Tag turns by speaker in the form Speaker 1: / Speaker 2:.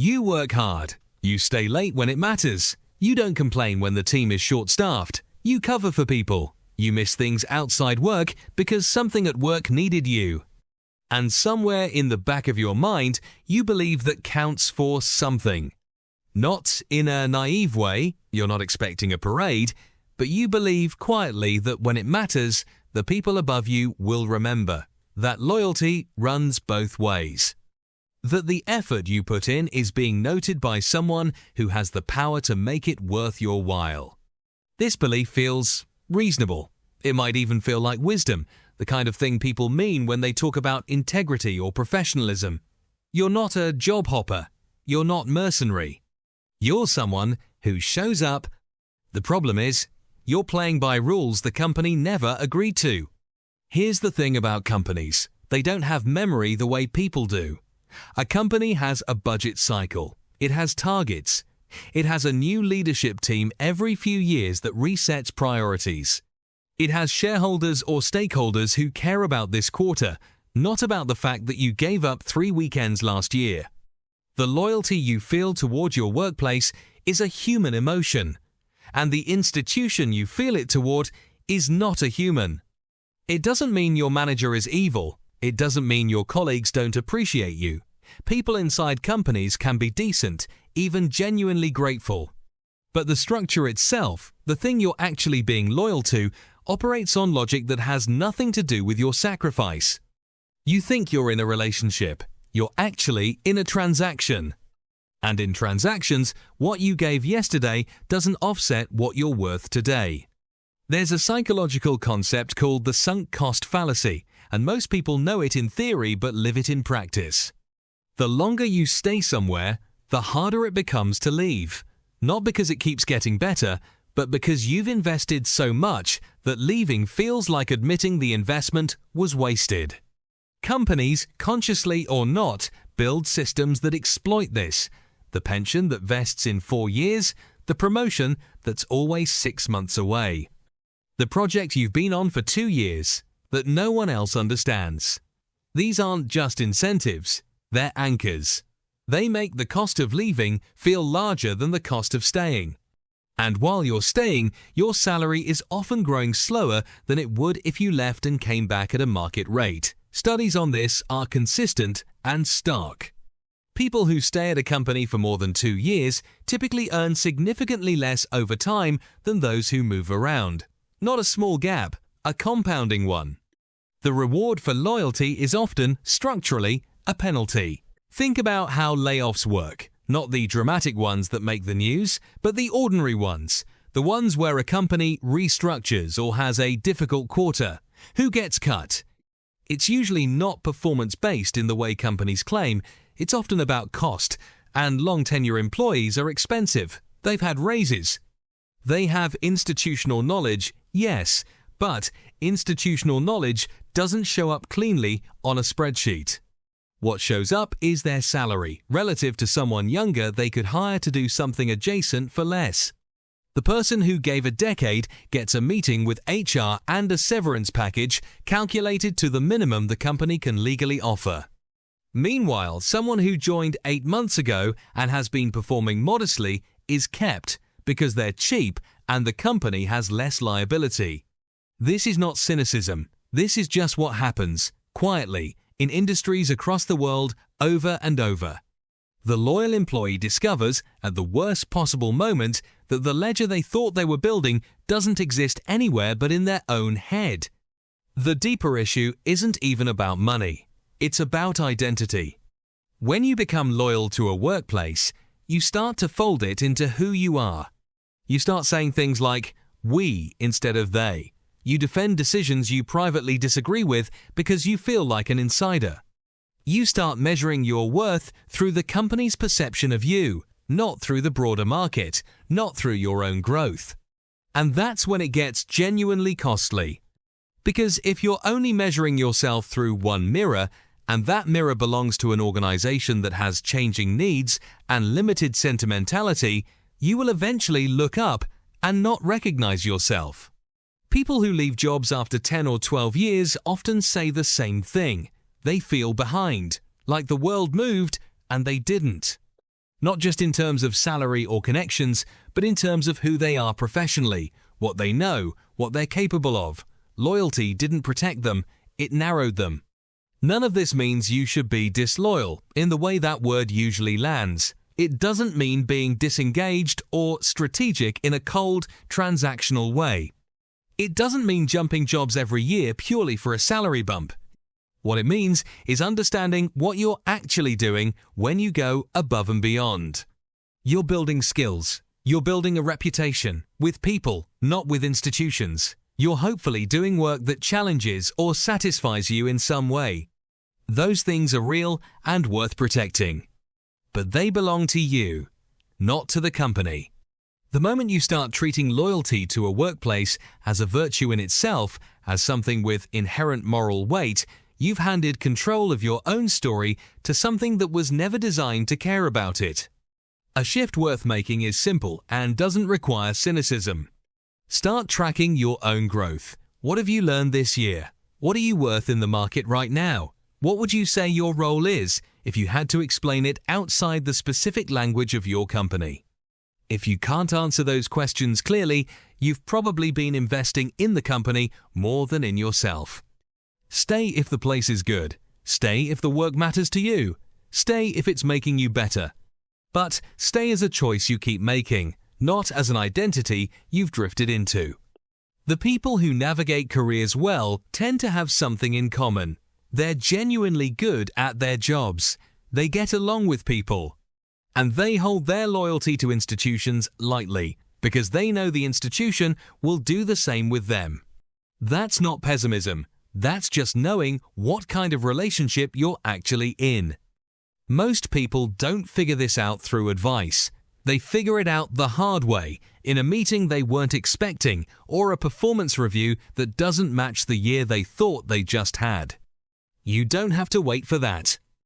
Speaker 1: You work hard. You stay late when it matters. You don't complain when the team is short-staffed. You cover for people. You miss things outside work because something at work needed you. And somewhere in the back of your mind, you believe that counts for something. Not in a naive way, you're not expecting a parade, but you believe quietly that when it matters, the people above you will remember. That loyalty runs both ways. That the effort you put in is being noted by someone who has the power to make it worth your while. This belief feels reasonable. It might even feel like wisdom, the kind of thing people mean when they talk about integrity or professionalism. You're not a job hopper. You're not mercenary. You're someone who shows up. The problem is, you're playing by rules the company never agreed to. Here's the thing about companies. They don't have memory the way people do. A company has a budget cycle. It has targets. It has a new leadership team every few years that resets priorities. It has shareholders or stakeholders who care about this quarter, not about the fact that you gave up 3 weekends last year. The loyalty you feel toward your workplace is a human emotion, and the institution you feel it toward is not a human. It doesn't mean your manager is evil. It doesn't mean your colleagues don't appreciate you. People inside companies can be decent, even genuinely grateful. But the structure itself, the thing you're actually being loyal to, operates on logic that has nothing to do with your sacrifice. You think you're in a relationship. You're actually in a transaction. And in transactions, what you gave yesterday doesn't offset what you're worth today. There's a psychological concept called the sunk cost fallacy, and most people know it in theory but live it in practice. The longer you stay somewhere, the harder it becomes to leave. Not because it keeps getting better, but because you've invested so much that leaving feels like admitting the investment was wasted. Companies, consciously or not, build systems that exploit this. The pension that vests in 4 years, the promotion that's always 6 months away. The project you've been on for 2 years, that no one else understands. These aren't just incentives, they're anchors. They make the cost of leaving feel larger than the cost of staying. And while you're staying, your salary is often growing slower than it would if you left and came back at a market rate. Studies on this are consistent and stark. People who stay at a company for more than 2 years typically earn significantly less over time than those who move around. Not a small gap, a compounding one. The reward for loyalty is often, structurally, a penalty. Think about how layoffs work. Not the dramatic ones that make the news, but the ordinary ones. The ones where a company restructures or has a difficult quarter. Who gets cut? It's usually not performance-based in the way companies claim. It's often about cost, and long-tenure employees are expensive. They've had raises. They have institutional knowledge, yes, but institutional knowledge doesn't show up cleanly on a spreadsheet. What shows up is their salary, relative to someone younger they could hire to do something adjacent for less. The person who gave a decade gets a meeting with HR and a severance package calculated to the minimum the company can legally offer. Meanwhile, someone who joined 8 months ago and has been performing modestly is kept because they're cheap and the company has less liability. This is not cynicism. This is just what happens, quietly, in industries across the world over and over. The loyal employee discovers, at the worst possible moment, that the ledger they thought they were building doesn't exist anywhere but in their own head. The deeper issue isn't even about money. It's about identity. When you become loyal to a workplace, you start to fold it into who you are. You start saying things like, we instead of they. You defend decisions you privately disagree with because you feel like an insider. You start measuring your worth through the company's perception of you, not through the broader market, not through your own growth. And that's when it gets genuinely costly. Because if you're only measuring yourself through one mirror, and that mirror belongs to an organization that has changing needs and limited sentimentality, you will eventually look up and not recognize yourself. People who leave jobs after 10 or 12 years often say the same thing. They feel behind, like the world moved and they didn't. Not just in terms of salary or connections, but in terms of who they are professionally, what they know, what they're capable of. Loyalty didn't protect them, it narrowed them. None of this means you should be disloyal in the way that word usually lands. It doesn't mean being disengaged or strategic in a cold, transactional way. It doesn't mean jumping jobs every year purely for a salary bump. What it means is understanding what you're actually doing when you go above and beyond. You're building skills. You're building a reputation with people, not with institutions. You're hopefully doing work that challenges or satisfies you in some way. Those things are real and worth protecting. But they belong to you, not to the company. The moment you start treating loyalty to a workplace as a virtue in itself, as something with inherent moral weight, you've handed control of your own story to something that was never designed to care about it. A shift worth making is simple and doesn't require cynicism. Start tracking your own growth. What have you learned this year? What are you worth in the market right now? What would you say your role is if you had to explain it outside the specific language of your company? If you can't answer those questions clearly, you've probably been investing in the company more than in yourself. Stay if the place is good. Stay if the work matters to you. Stay if it's making you better. But stay as a choice you keep making, not as an identity you've drifted into. The people who navigate careers well tend to have something in common. They're genuinely good at their jobs. They get along with people. And they hold their loyalty to institutions lightly because they know the institution will do the same with them. That's not pessimism. That's just knowing what kind of relationship you're actually in. Most people don't figure this out through advice. They figure it out the hard way, in a meeting they weren't expecting or a performance review that doesn't match the year they thought they just had. You don't have to wait for that.